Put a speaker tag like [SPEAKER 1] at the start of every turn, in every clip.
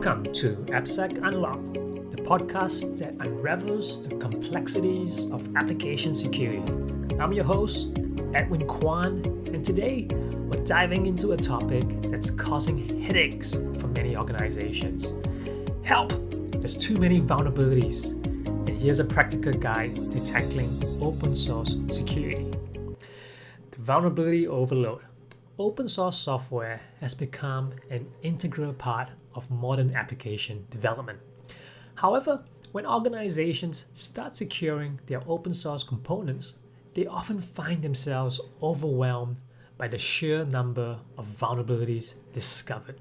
[SPEAKER 1] Welcome to AppSec Unlocked, the podcast that unravels the complexities of application security. I'm your host, Edwin Kwan, and today we're diving into a topic that's causing headaches for many organizations. Help! There's too many vulnerabilities, and here's a practical guide to tackling open source security. The vulnerability overload. Open source software has become an integral part of modern application development. However, when organizations start securing their open source components, they often find themselves overwhelmed by the sheer number of vulnerabilities discovered.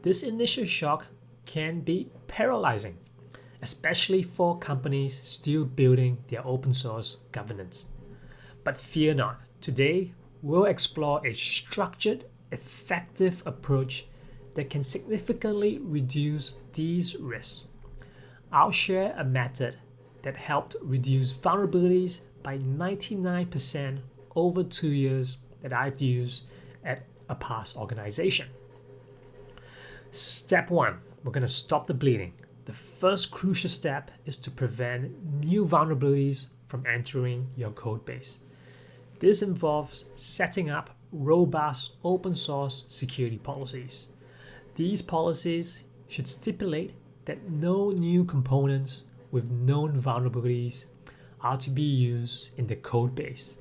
[SPEAKER 1] This initial shock can be paralyzing, especially for companies still building their open source governance. But fear not, today we'll explore a structured, effective approach that can significantly reduce these risks. I'll share a method that helped reduce vulnerabilities by 99% over 2 years that I've used at a past organization. Step 1, we're going to stop the bleeding. The first crucial step is to prevent new vulnerabilities from entering your code base. This involves setting up robust open source security policies. These policies should stipulate that no new components with known vulnerabilities are to be used in the code base.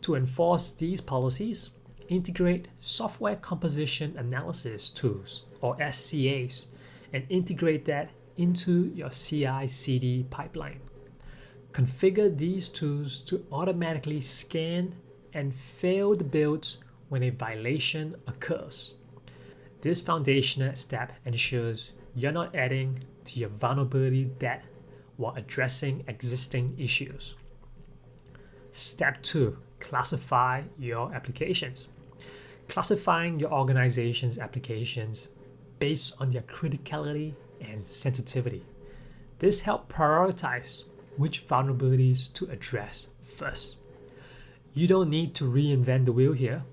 [SPEAKER 1] To enforce these policies, integrate software composition analysis tools, or SCAs, and integrate that into your CI/CD pipeline. Configure these tools to automatically scan and fail the builds when a violation occurs. This foundational step ensures you're not adding to your vulnerability debt while addressing existing issues. Step 2, classify your applications. Classifying your organization's applications based on their criticality and sensitivity. This helps prioritize which vulnerabilities to address first. You don't need to reinvent the wheel here.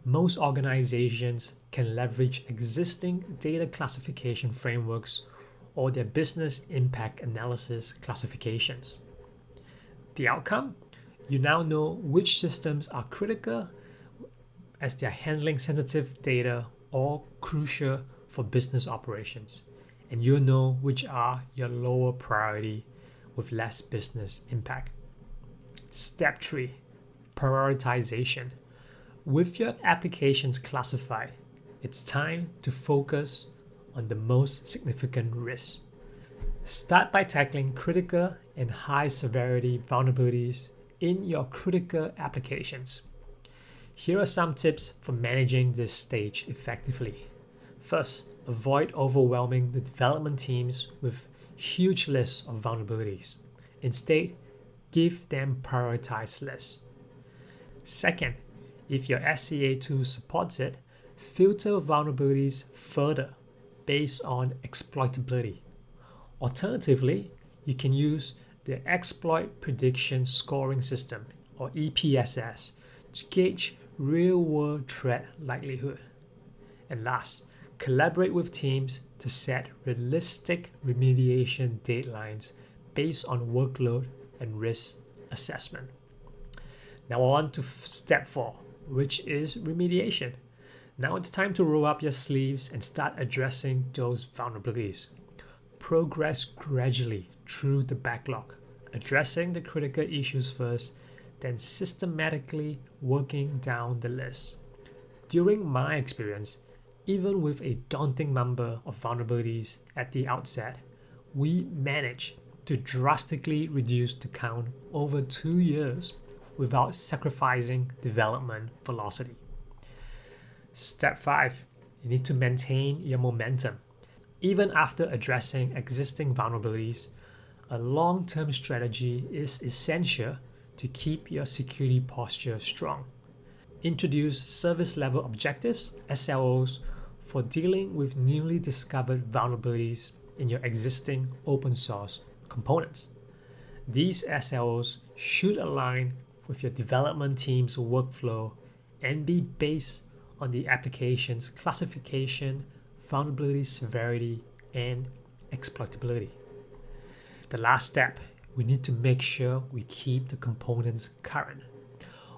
[SPEAKER 1] Most organizations can leverage existing data classification frameworks or their business impact analysis classifications. The outcome? You now know which systems are critical as they're handling sensitive data or crucial for business operations, and you know which are your lower priority with less business impact. Step 3, prioritization. With your applications classified, it's time to focus on the most significant risks. Start by tackling critical and high severity vulnerabilities in your critical applications. Here are some tips for managing this stage effectively. First, avoid overwhelming the development teams with huge lists of vulnerabilities. Instead, give them prioritized lists. Second, if your SCA tool supports it, filter vulnerabilities further based on exploitability. Alternatively, you can use the Exploit Prediction Scoring System, or EPSS, to gauge real-world threat likelihood. And last, collaborate with teams to set realistic remediation deadlines based on workload and risk assessment. Now on to step 4, which is remediation. Now it's time to roll up your sleeves and start addressing those vulnerabilities. Progress gradually through the backlog, addressing the critical issues first, then systematically working down the list. During my experience, even with a daunting number of vulnerabilities at the outset, we managed to drastically reduce the count over 2 years without sacrificing development velocity. Step 5, you need to maintain your momentum. Even after addressing existing vulnerabilities, a long-term strategy is essential to keep your security posture strong. Introduce service level objectives, SLOs, for dealing with newly discovered vulnerabilities in your existing open source components. These SLOs should align with your development team's workflow and be based on the application's classification, vulnerability severity and exploitability. The last step, we need to make sure we keep the components current.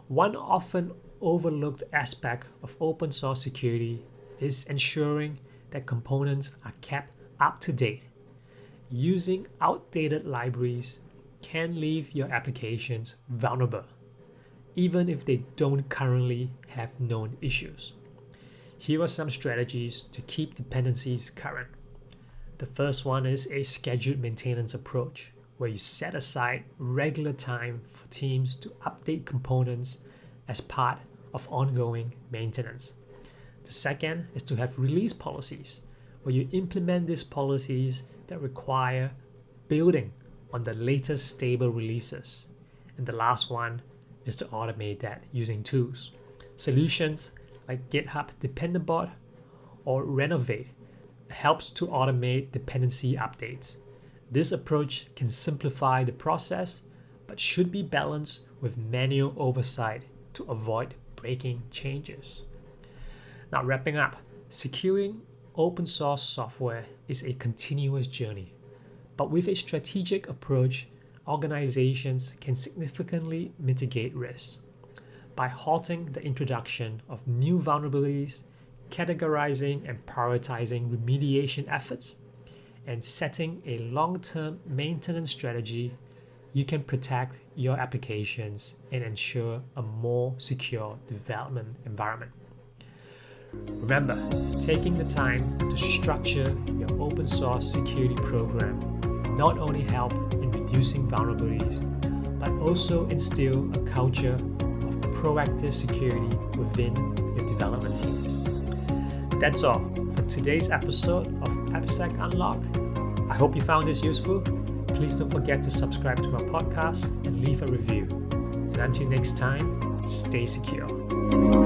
[SPEAKER 1] One often overlooked aspect of open source security is ensuring that components are kept up to date. Using outdated libraries can leave your applications vulnerable, even if they don't currently have known issues. Here are some strategies to keep dependencies current. The first one is a scheduled maintenance approach, where you set aside regular time for teams to update components as part of ongoing maintenance. The second is to have release policies, where you implement these policies that require building on the latest stable releases. And the last one is to automate that using tools. Solutions like GitHub Dependabot or Renovate helps to automate dependency updates. This approach can simplify the process, but should be balanced with manual oversight to avoid breaking changes. Now, wrapping up, securing open source software is a continuous journey, but with a strategic approach, organizations can significantly mitigate risks. By halting the introduction of new vulnerabilities, categorizing and prioritizing remediation efforts, and setting a long-term maintenance strategy, you can protect your applications and ensure a more secure development environment. Remember, taking the time to structure your open source security program will not only help in reducing vulnerabilities, but also instill a culture of proactive security within your development teams. That's all for today's episode of AppSec Unlocked. I hope you found this useful. Please don't forget to subscribe to our podcast and leave a review. And until next time, stay secure.